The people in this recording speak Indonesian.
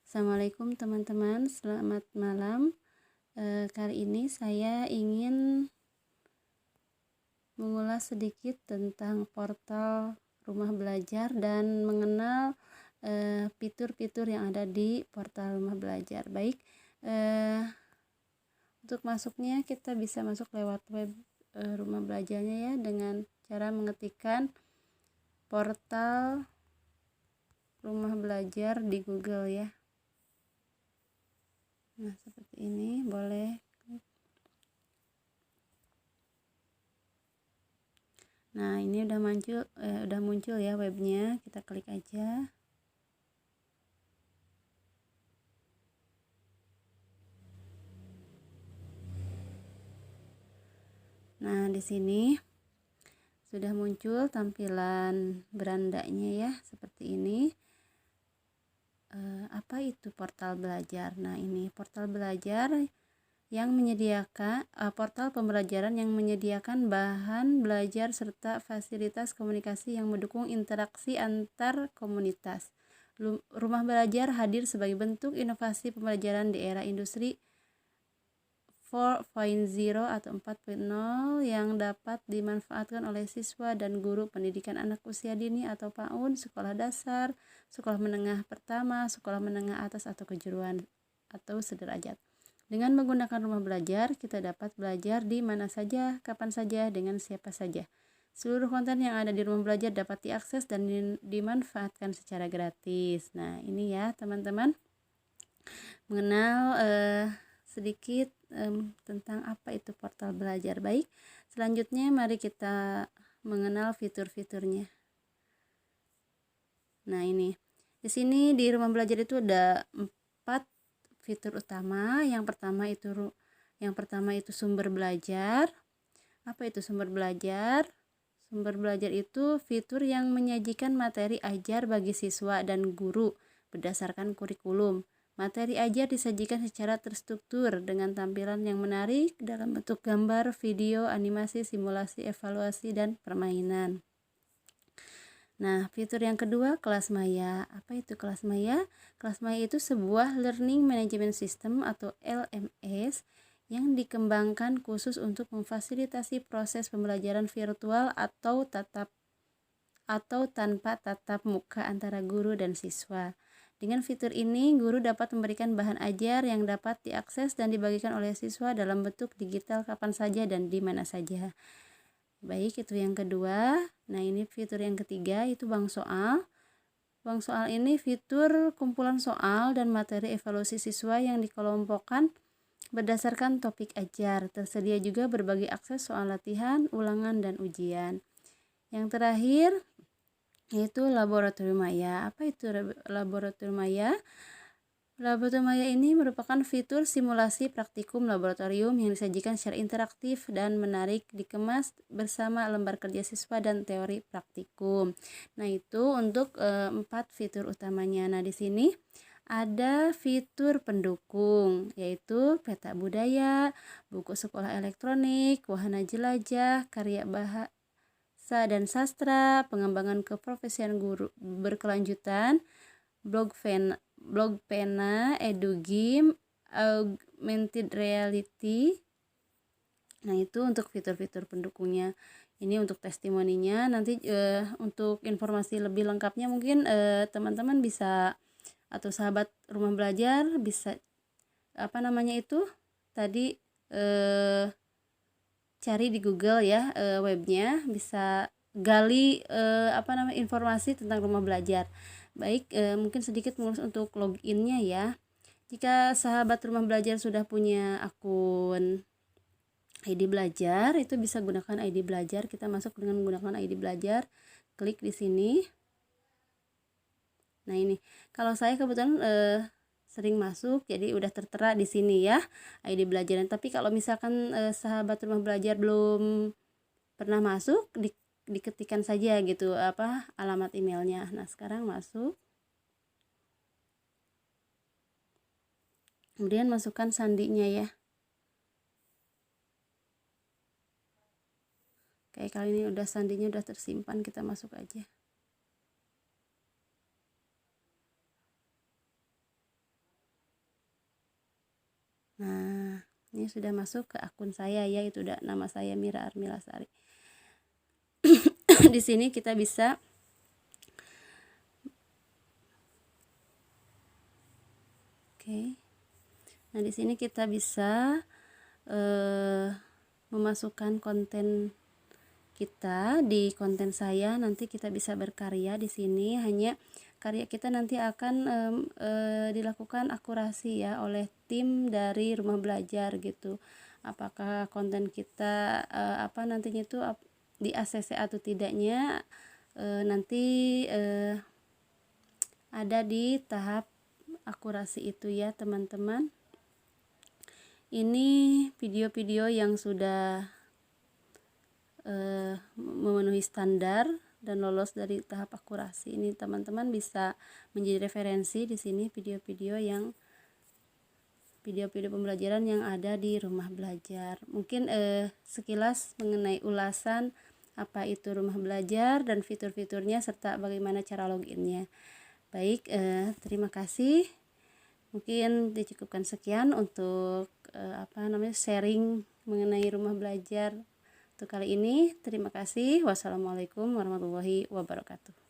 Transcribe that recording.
Assalamualaikum teman-teman, selamat malam. Kali ini saya ingin mengulas sedikit tentang portal Rumah Belajar dan mengenal fitur-fitur yang ada di portal Rumah Belajar. Baik, untuk masuknya kita bisa masuk lewat web Rumah Belajarnya ya, dengan cara mengetikkan portal Rumah Belajar di Google ya. Nah, seperti ini, boleh. Nah, ini udah muncul ya webnya. Kita klik aja. Nah, di sini sudah muncul tampilan berandanya ya, seperti ini. Apa itu portal belajar? Nah, ini portal belajar yang menyediakan portal pembelajaran yang menyediakan bahan belajar serta fasilitas komunikasi yang mendukung interaksi antar komunitas. Rumah Belajar hadir sebagai bentuk inovasi pembelajaran di era industri 4.0 atau 4.0 yang dapat dimanfaatkan oleh siswa dan guru pendidikan anak usia dini atau PAUD, sekolah dasar, sekolah menengah pertama, sekolah menengah atas atau kejuruan atau sederajat. Dengan menggunakan Rumah Belajar, kita dapat belajar di mana saja, kapan saja, dengan siapa saja. Seluruh konten yang ada di Rumah Belajar dapat diakses dan dimanfaatkan secara gratis. Nah, ini ya teman-teman, mengenal sedikit tentang apa itu portal belajar. Baik, selanjutnya mari kita mengenal fitur-fiturnya. Nah, ini di sini di Rumah Belajar itu ada 4 fitur utama. Yang pertama itu sumber belajar. Apa itu sumber belajar? Sumber belajar itu fitur yang menyajikan materi ajar bagi siswa dan guru berdasarkan kurikulum. Materi ajar disajikan secara terstruktur dengan tampilan yang menarik dalam bentuk gambar, video, animasi, simulasi, evaluasi, dan permainan. Nah, fitur yang kedua, kelas maya. Apa itu kelas maya? Kelas maya itu sebuah Learning Management System atau LMS yang dikembangkan khusus untuk memfasilitasi proses pembelajaran virtual atau tanpa tatap muka antara guru dan siswa. Dengan fitur ini, guru dapat memberikan bahan ajar yang dapat diakses dan dibagikan oleh siswa dalam bentuk digital kapan saja dan di mana saja. Baik, itu yang kedua. Nah, ini fitur yang ketiga, itu bank soal. Bank soal ini fitur kumpulan soal dan materi evaluasi siswa yang dikelompokkan berdasarkan topik ajar. Tersedia juga berbagai akses soal latihan, ulangan, dan ujian. Yang terakhir yaitu laboratorium maya. Apa itu laboratorium maya? Laboratorium maya ini merupakan fitur simulasi praktikum laboratorium yang disajikan secara interaktif dan menarik, dikemas bersama lembar kerja siswa dan teori praktikum. Nah, itu untuk 4 fitur utamanya. Nah, di sini ada fitur pendukung, yaitu peta budaya, buku sekolah elektronik, wahana jelajah, karya bahasa dan sastra, pengembangan keprofesian guru berkelanjutan, blog pena, edugame, augmented reality. Nah, itu untuk fitur-fitur pendukungnya. Ini untuk testimoninya. Nanti untuk informasi lebih lengkapnya mungkin teman-teman bisa, atau sahabat Rumah Belajar bisa tadi cari di Google ya, webnya, bisa gali informasi tentang Rumah Belajar. Baik, mungkin sedikit mengurus untuk loginnya ya. Jika sahabat Rumah Belajar sudah punya akun ID Belajar, itu bisa gunakan ID Belajar. Kita masuk dengan menggunakan ID Belajar, klik di sini. Nah, ini kalau saya kebetulan sering masuk, jadi udah tertera di sini ya ID Belajar. Tapi kalau misalkan sahabat Rumah Belajar belum pernah masuk, diketikkan saja gitu alamat emailnya. Nah, sekarang masuk, kemudian masukkan sandinya ya. Kayak kali ini sandinya udah tersimpan, kita masuk aja. Nah, ini sudah masuk ke akun saya ya, itu udah nama saya Mira Armilasari. Di sini kita bisa Nah, di sini kita bisa memasukkan konten kita di konten saya. Nanti kita bisa berkarya di sini. Hanya karya kita nanti akan dilakukan akurasi ya oleh tim dari Rumah Belajar gitu. Apakah konten kita nantinya itu di ACC atau tidaknya, nanti ada di tahap akurasi itu ya teman-teman. Ini video-video yang sudah memenuhi standar dan lolos dari tahap akurasi. Ini teman-teman bisa menjadi referensi di sini video-video pembelajaran yang ada di Rumah Belajar. Mungkin sekilas mengenai ulasan apa itu Rumah Belajar dan fitur-fiturnya serta bagaimana cara loginnya. Baik, terima kasih. Mungkin dicukupkan sekian untuk sharing mengenai Rumah Belajar untuk kali ini. Terima kasih. Wassalamualaikum warahmatullahi wabarakatuh.